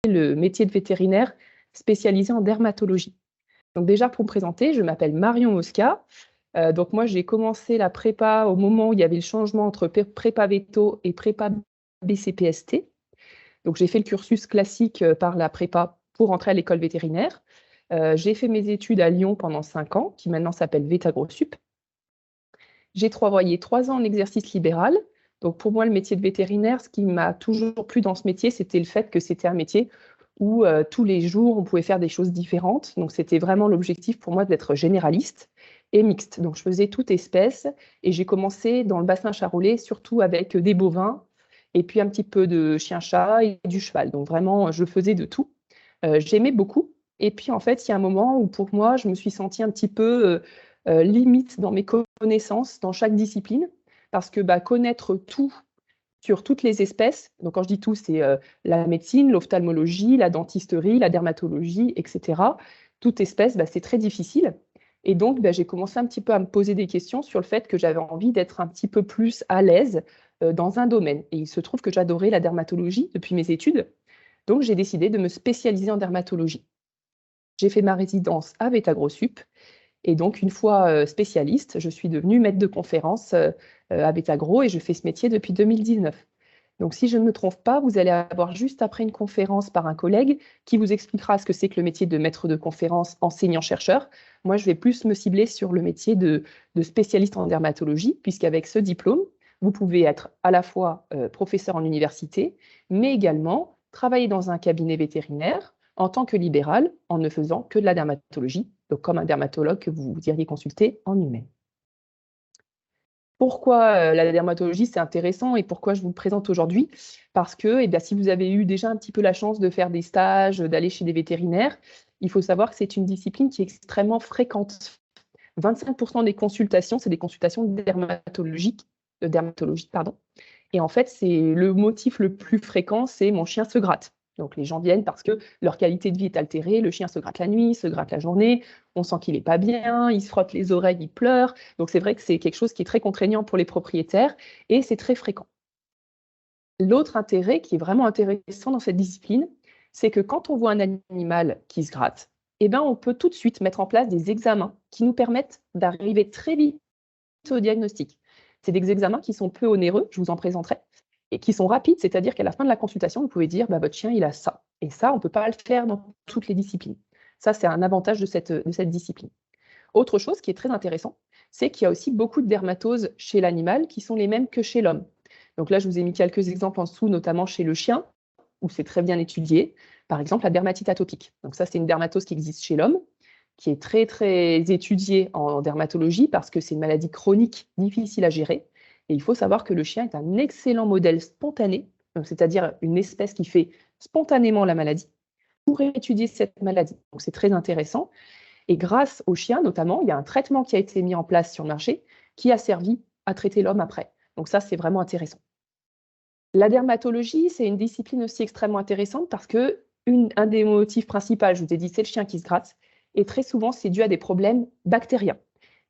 le métier de vétérinaire spécialisé en dermatologie. Donc déjà, pour me présenter, je m'appelle Marion Mosca. Donc moi, j'ai commencé la prépa au moment où il y avait le changement entre prépa véto et prépa BCPST. Donc j'ai fait le cursus classique par la prépa pour entrer à l'école vétérinaire. J'ai fait mes études à Lyon pendant 5 ans, qui maintenant s'appelle VétaGroSup. J'ai travaillé 3 ans en exercice libéral. Donc pour moi, le métier de vétérinaire, ce qui m'a toujours plu dans ce métier, c'était le fait que c'était un métier où tous les jours, on pouvait faire des choses différentes. Donc c'était vraiment l'objectif pour moi d'être généraliste et mixte. Donc je faisais toute espèce et j'ai commencé dans le bassin charolais, surtout avec des bovins et puis un petit peu de chien-chat et du cheval. Donc vraiment, je faisais de tout. J'aimais beaucoup. Et puis en fait, il y a un moment où pour moi, je me suis sentie un petit peu limite dans mes connaissances dans chaque discipline, parce que connaître tout sur toutes les espèces, donc quand je dis tout, c'est la médecine, l'ophtalmologie, la dentisterie, la dermatologie, etc. Toute espèce, c'est très difficile. Et donc, j'ai commencé un petit peu à me poser des questions sur le fait que j'avais envie d'être un petit peu plus à l'aise dans un domaine. Et il se trouve que j'adorais la dermatologie depuis mes études. Donc, j'ai décidé de me spécialiser en dermatologie. J'ai fait ma résidence à VétaGroSup. Et donc, une fois spécialiste, je suis devenue maître de conférence à Vétagro et je fais ce métier depuis 2019. Donc, si je ne me trompe pas, vous allez avoir juste après une conférence par un collègue qui vous expliquera ce que c'est que le métier de maître de conférence enseignant-chercheur. Moi, je vais plus me cibler sur le métier de spécialiste en dermatologie, puisqu'avec ce diplôme, vous pouvez être à la fois professeur en université, mais également travailler dans un cabinet vétérinaire en tant que libéral, en ne faisant que de la dermatologie, donc comme un dermatologue que vous iriez consulter en humain. Pourquoi la dermatologie, c'est intéressant et pourquoi je vous le présente aujourd'hui? Parce que si vous avez eu déjà un petit peu la chance de faire des stages, d'aller chez des vétérinaires, il faut savoir que c'est une discipline qui est extrêmement fréquente. 25% des consultations, c'est des consultations dermatologiques, de dermatologie, pardon. Et en fait, c'est le motif le plus fréquent, c'est mon chien se gratte. Donc les gens viennent parce que leur qualité de vie est altérée, le chien se gratte la nuit, se gratte la journée, on sent qu'il n'est pas bien, il se frotte les oreilles, il pleure. Donc c'est vrai que c'est quelque chose qui est très contraignant pour les propriétaires et c'est très fréquent. L'autre intérêt qui est vraiment intéressant dans cette discipline, c'est que quand on voit un animal qui se gratte, on peut tout de suite mettre en place des examens qui nous permettent d'arriver très vite au diagnostic. C'est des examens qui sont peu onéreux, je vous en présenterai, et qui sont rapides, c'est-à-dire qu'à la fin de la consultation, vous pouvez dire votre chien, il a ça. Et ça, on ne peut pas le faire dans toutes les disciplines. Ça, c'est un avantage de cette discipline. Autre chose qui est très intéressant, c'est qu'il y a aussi beaucoup de dermatoses chez l'animal qui sont les mêmes que chez l'homme. Donc là, je vous ai mis quelques exemples en dessous, notamment chez le chien, où c'est très bien étudié. Par exemple, la dermatite atopique. Donc ça, c'est une dermatose qui existe chez l'homme, qui est très, très étudiée en dermatologie parce que c'est une maladie chronique difficile à gérer. Et il faut savoir que le chien est un excellent modèle spontané, c'est-à-dire une espèce qui fait spontanément la maladie, pour étudier cette maladie. Donc c'est très intéressant. Et grâce au chien, notamment, il y a un traitement qui a été mis en place sur le marché qui a servi à traiter l'homme après. Donc ça, c'est vraiment intéressant. La dermatologie, c'est une discipline aussi extrêmement intéressante parce que un des motifs principaux, je vous ai dit, c'est le chien qui se gratte. Et très souvent, c'est dû à des problèmes bactériens.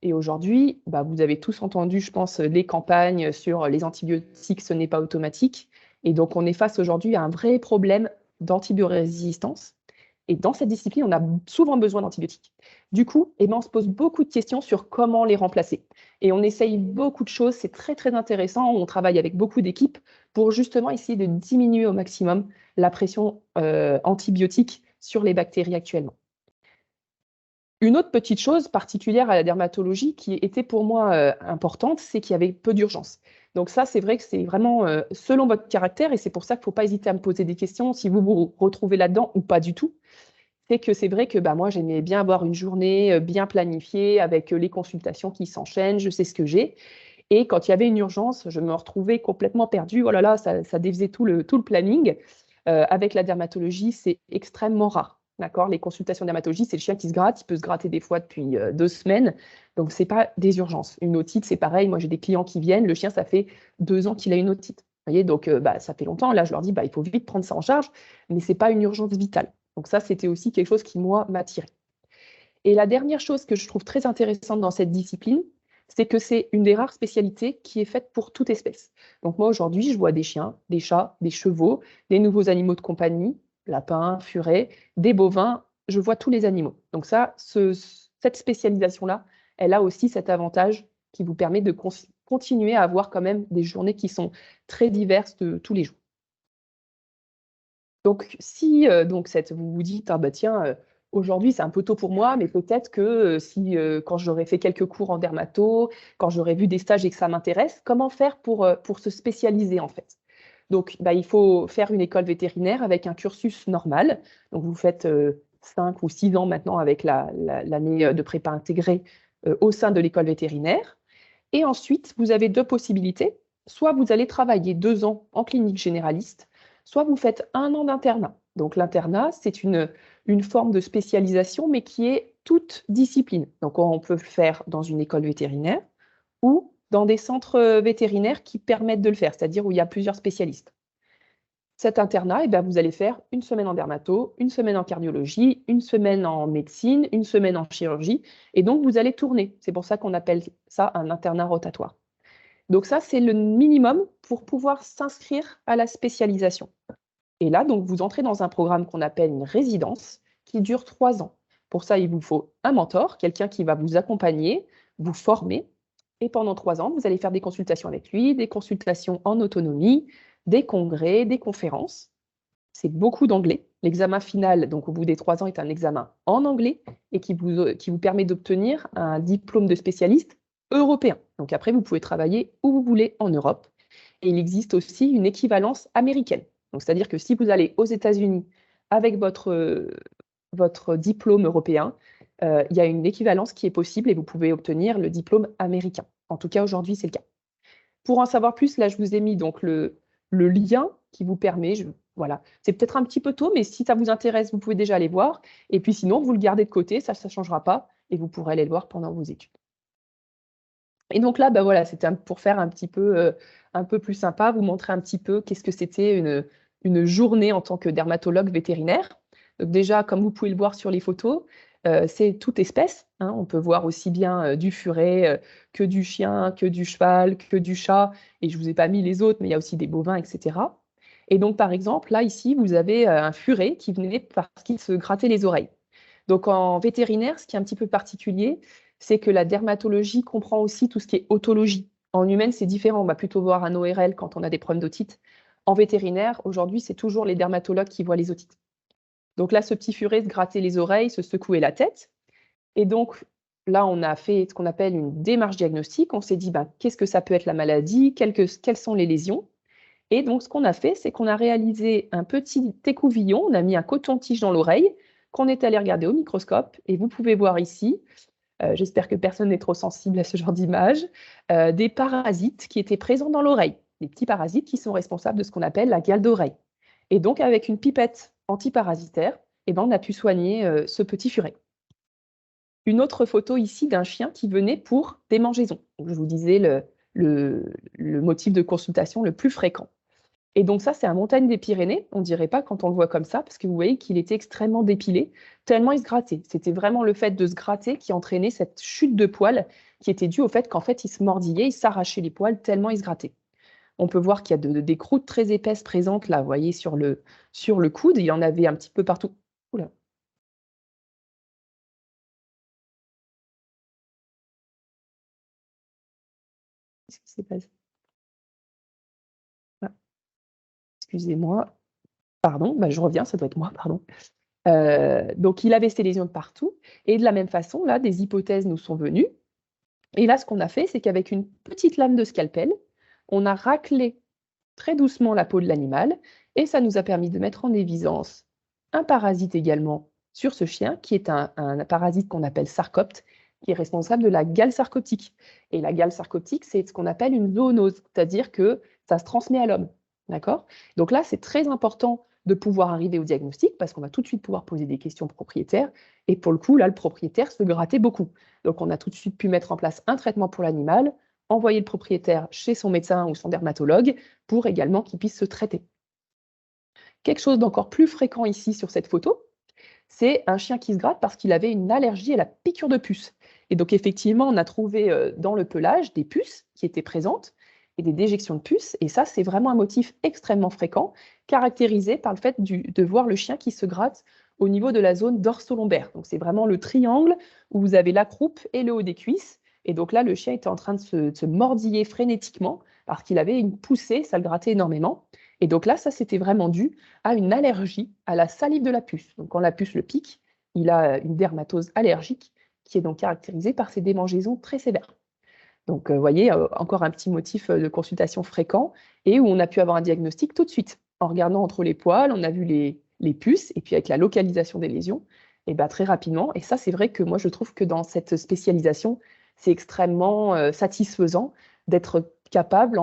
Et aujourd'hui, vous avez tous entendu, je pense, les campagnes sur les antibiotiques, ce n'est pas automatique. Et donc, on est face aujourd'hui à un vrai problème d'antibiorésistance. Et dans cette discipline, on a souvent besoin d'antibiotiques. Du coup, on se pose beaucoup de questions sur comment les remplacer. Et on essaye beaucoup de choses, c'est très très intéressant. On travaille avec beaucoup d'équipes pour justement essayer de diminuer au maximum la pression antibiotique sur les bactéries actuellement. Une autre petite chose particulière à la dermatologie qui était pour moi importante, c'est qu'il y avait peu d'urgence. Donc ça, c'est vrai que c'est vraiment selon votre caractère et c'est pour ça qu'il ne faut pas hésiter à me poser des questions si vous vous retrouvez là-dedans ou pas du tout. C'est que c'est vrai que moi, j'aimais bien avoir une journée bien planifiée avec les consultations qui s'enchaînent, je sais ce que j'ai. Et quand il y avait une urgence, je me retrouvais complètement perdue. Oh là là, ça défaisait tout le planning. Avec la dermatologie, c'est extrêmement rare. D'accord. Les consultations dermatologie, c'est le chien qui se gratte. Il peut se gratter des fois depuis 2 semaines. Donc, ce n'est pas des urgences. Une otite, c'est pareil. Moi, j'ai des clients qui viennent. Le chien, ça fait 2 ans qu'il a une otite. Vous voyez, donc ça fait longtemps. Là, je leur dis, il faut vite prendre ça en charge. Mais ce n'est pas une urgence vitale. Donc ça, c'était aussi quelque chose qui, moi, m'attirait. Et la dernière chose que je trouve très intéressante dans cette discipline, c'est que c'est une des rares spécialités qui est faite pour toute espèce. Donc moi, aujourd'hui, je vois des chiens, des chats, des chevaux, des nouveaux animaux de compagnie, lapins, furets, des bovins, je vois tous les animaux. Donc ça, cette spécialisation-là, elle a aussi cet avantage qui vous permet de continuer à avoir quand même des journées qui sont très diverses de tous les jours. Donc si, vous vous dites: «Ah bah tiens, aujourd'hui c'est un peu tôt pour moi, mais peut-être que, si, quand j'aurai fait quelques cours en dermato, quand j'aurai vu des stages et que ça m'intéresse», comment faire pour se spécialiser en fait? Donc bah, il faut faire une école vétérinaire avec un cursus normal. Donc vous faites, 5 ou 6 ans maintenant avec l'année, de prépa intégrée, au sein de l'école vétérinaire. Et ensuite, vous avez 2 possibilités. Soit vous allez travailler 2 ans en clinique généraliste, soit vous faites 1 an d'internat. Donc l'internat, c'est une forme de spécialisation, mais qui est toute discipline. Donc on peut le faire dans une école vétérinaire ou dans des centres, vétérinaires qui permettent de le faire, c'est-à-dire où il y a plusieurs spécialistes. Cet internat, vous allez faire 1 semaine en dermato, 1 semaine en cardiologie, 1 semaine en médecine, 1 semaine en chirurgie et donc vous allez tourner. C'est pour ça qu'on appelle ça un internat rotatoire. Donc ça, c'est le minimum pour pouvoir s'inscrire à la spécialisation. Et là, donc, vous entrez dans un programme qu'on appelle une résidence qui dure 3 ans. Pour ça, il vous faut un mentor, quelqu'un qui va vous accompagner, vous former. Et pendant 3 ans, vous allez faire des consultations avec lui, des consultations en autonomie, des congrès, des conférences. C'est beaucoup d'anglais. L'examen final, donc au bout des 3 ans, est un examen en anglais et qui vous permet d'obtenir un diplôme de spécialiste européen. Donc après, vous pouvez travailler où vous voulez en Europe. Et il existe aussi une équivalence américaine. Donc c'est-à-dire que si vous allez aux États-Unis avec votre diplôme européen, il y a une équivalence qui est possible et vous pouvez obtenir le diplôme américain. En tout cas, aujourd'hui, c'est le cas. Pour en savoir plus, là, je vous ai mis donc le lien qui vous permet, voilà. C'est peut-être un petit peu tôt, mais si ça vous intéresse, vous pouvez déjà aller voir. Et puis sinon, vous le gardez de côté, ça ne changera pas et vous pourrez aller le voir pendant vos études. Et donc là, bah, voilà, c'était pour faire un peu plus sympa, vous montrer un petit peu qu'est-ce que c'était une journée en tant que dermatologue vétérinaire. Donc déjà, comme vous pouvez le voir sur les photos, c'est toute espèce, hein. On peut voir aussi bien, du furet, que du chien, que du cheval, que du chat et je ne vous ai pas mis les autres, mais il y a aussi des bovins et cetera. Et donc par exemple, là, ici, vous avez, un furet qui venait parce qu'il se grattait les oreilles. Donc en vétérinaire, ce qui est un petit peu particulier, c'est que la dermatologie comprend aussi tout ce qui est otologie. En humaine, c'est différent, on va plutôt voir un ORL quand on a des problèmes d'otite. En vétérinaire, aujourd'hui, c'est toujours les dermatologues qui voient les otites. Donc là, ce petit furet se grattait les oreilles, se secouait la tête. Et donc là, on a fait ce qu'on appelle une démarche diagnostique. On s'est dit, ben, qu'est-ce que ça peut être la maladie, quelles sont les lésions. Et donc, ce qu'on a fait, c'est qu'on a réalisé un petit écouvillon, on a mis un coton-tige dans l'oreille, qu'on est allé regarder au microscope. Et vous pouvez voir ici, j'espère que personne n'est trop sensible à ce genre d'image, des parasites qui étaient présents dans l'oreille. Des petits parasites qui sont responsables de ce qu'on appelle la gale d'oreille. Et donc, avec une pipette antiparasitaire, on a pu soigner ce petit furet. Une autre photo ici d'un chien qui venait pour démangeaison. Donc, je vous disais le motif de consultation le plus fréquent. Et donc ça, c'est un montagne des Pyrénées. On ne dirait pas quand on le voit comme ça, parce que vous voyez qu'il était extrêmement dépilé, tellement il se grattait. C'était vraiment le fait de se gratter qui entraînait cette chute de poils qui était due au fait qu'en fait, il se mordillait, il s'arrachait les poils tellement il se grattait. On peut voir qu'il y a des croûtes très épaisses présentes là, vous voyez, sur le coude. Il y en avait un petit peu partout. Oula. Qu'est-ce qui s'est passé? Ah, excusez-moi. Pardon, bah, je reviens, ça doit être moi, pardon. Donc il avait ces lésions de partout et de la même façon, là, des hypothèses nous sont venues et là, ce qu'on a fait, c'est qu'avec une petite lame de scalpel, on a raclé très doucement la peau de l'animal et ça nous a permis de mettre en évidence un parasite également sur ce chien qui est un parasite qu'on appelle sarcopte, qui est responsable de la gale sarcoptique. Et la gale sarcoptique, c'est ce qu'on appelle une zoonose, c'est-à-dire que ça se transmet à l'homme. D'accord? Donc là, c'est très important de pouvoir arriver au diagnostic parce qu'on va tout de suite pouvoir poser des questions propriétaires. Et pour le coup, là, le propriétaire se grattait beaucoup. Donc on a tout de suite pu mettre en place un traitement pour l'animal, envoyer le propriétaire chez son médecin ou son dermatologue pour également qu'il puisse se traiter. Quelque chose d'encore plus fréquent ici sur cette photo, c'est un chien qui se gratte parce qu'il avait une allergie à la piqûre de puce. Et donc effectivement, on a trouvé dans le pelage des puces qui étaient présentes. et des déjections de puces. Et ça, c'est vraiment un motif extrêmement fréquent, caractérisé par le fait de voir le chien qui se gratte au niveau de la zone dorso-lombaire. Donc, c'est vraiment le triangle où vous avez la croupe et le haut des cuisses. Et donc là, le chien était en train de se mordiller frénétiquement parce qu'il avait une poussée, ça le grattait énormément. Et donc là, ça, c'était vraiment dû à une allergie à la salive de la puce. Donc quand la puce le pique, il a une dermatose allergique qui est donc caractérisée par ces démangeaisons très sévères. Donc, vous voyez, encore un petit motif de consultation fréquent et où on a pu avoir un diagnostic tout de suite. En regardant entre les poils, on a vu les puces et puis avec la localisation des lésions, et ben, très rapidement. Et ça, c'est vrai que moi, je trouve que dans cette spécialisation, c'est extrêmement satisfaisant d'être capable,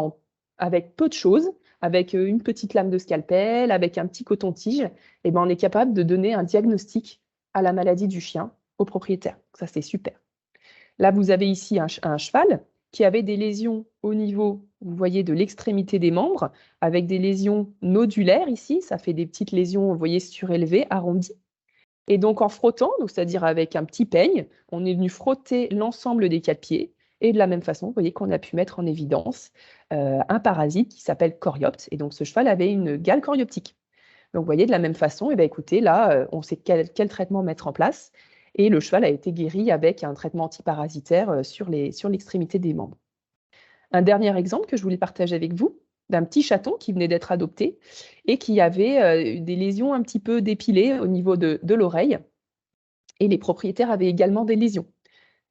avec peu de choses, avec une petite lame de scalpel, avec un petit coton-tige, et ben, on est capable de donner un diagnostic à la maladie du chien au propriétaire. Ça, c'est super. Là, vous avez ici un cheval qui avait des lésions au niveau, vous voyez, de l'extrémité des membres, avec des lésions nodulaires ici. Ça fait des petites lésions, vous voyez, surélevées, arrondies. Et donc, en frottant, c'est-à-dire avec un petit peigne, on est venu frotter l'ensemble des 4 pieds. Et de la même façon, vous voyez qu'on a pu mettre en évidence un parasite qui s'appelle Coryopte. Et donc, ce cheval avait une gale coryoptique. Donc, vous voyez, de la même façon, écoutez, là, on sait quel traitement mettre en place. Et le cheval a été guéri avec un traitement antiparasitaire sur l'extrémité des membres. Un dernier exemple que je voulais partager avec vous, d'un petit chaton qui venait d'être adopté et qui avait des lésions un petit peu dépilées au niveau de l'oreille. Et les propriétaires avaient également des lésions.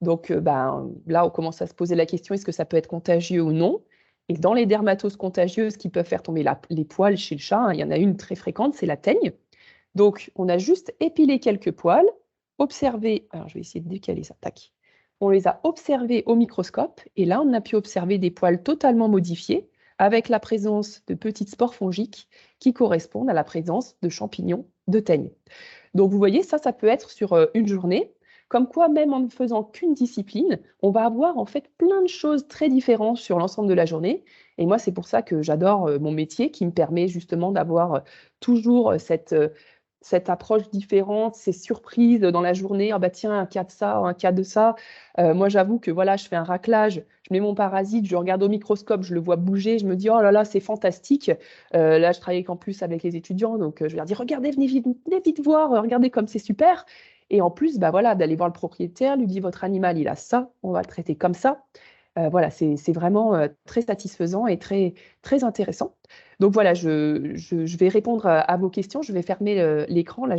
Donc, là, on commence à se poser la question, est-ce que ça peut être contagieux ou non? Et dans les dermatoses contagieuses qui peuvent faire tomber les poils chez le chat, il y en a une très fréquente, c'est la teigne. Donc, on a juste épilé quelques poils, observé, alors je vais essayer de décaler ça, tac. On les a observés au microscope, et là, on a pu observer des poils totalement modifiés, avec la présence de petites spores fongiques qui correspondent à la présence de champignons de teigne. Donc, vous voyez, ça peut être sur une journée, comme quoi, même en ne faisant qu'une discipline, on va avoir en fait plein de choses très différentes sur l'ensemble de la journée. Et moi, c'est pour ça que j'adore mon métier, qui me permet justement d'avoir toujours cette approche différente, ces surprises dans la journée. Ah bah tiens, un cas de ça, un cas de ça. Moi, j'avoue que voilà, je fais un raclage, je mets mon parasite, je regarde au microscope, je le vois bouger, je me dis, oh là là, c'est fantastique. Là, je travaille en plus avec les étudiants, donc je leur dis, regardez, venez vite voir, regardez comme c'est super. Et en plus, bah voilà, d'aller voir le propriétaire, lui dire, votre animal, il a ça, on va le traiter comme ça. Voilà, c'est vraiment très satisfaisant et très, très intéressant. Donc voilà, je vais répondre à vos questions. Je vais fermer l'écran. Là,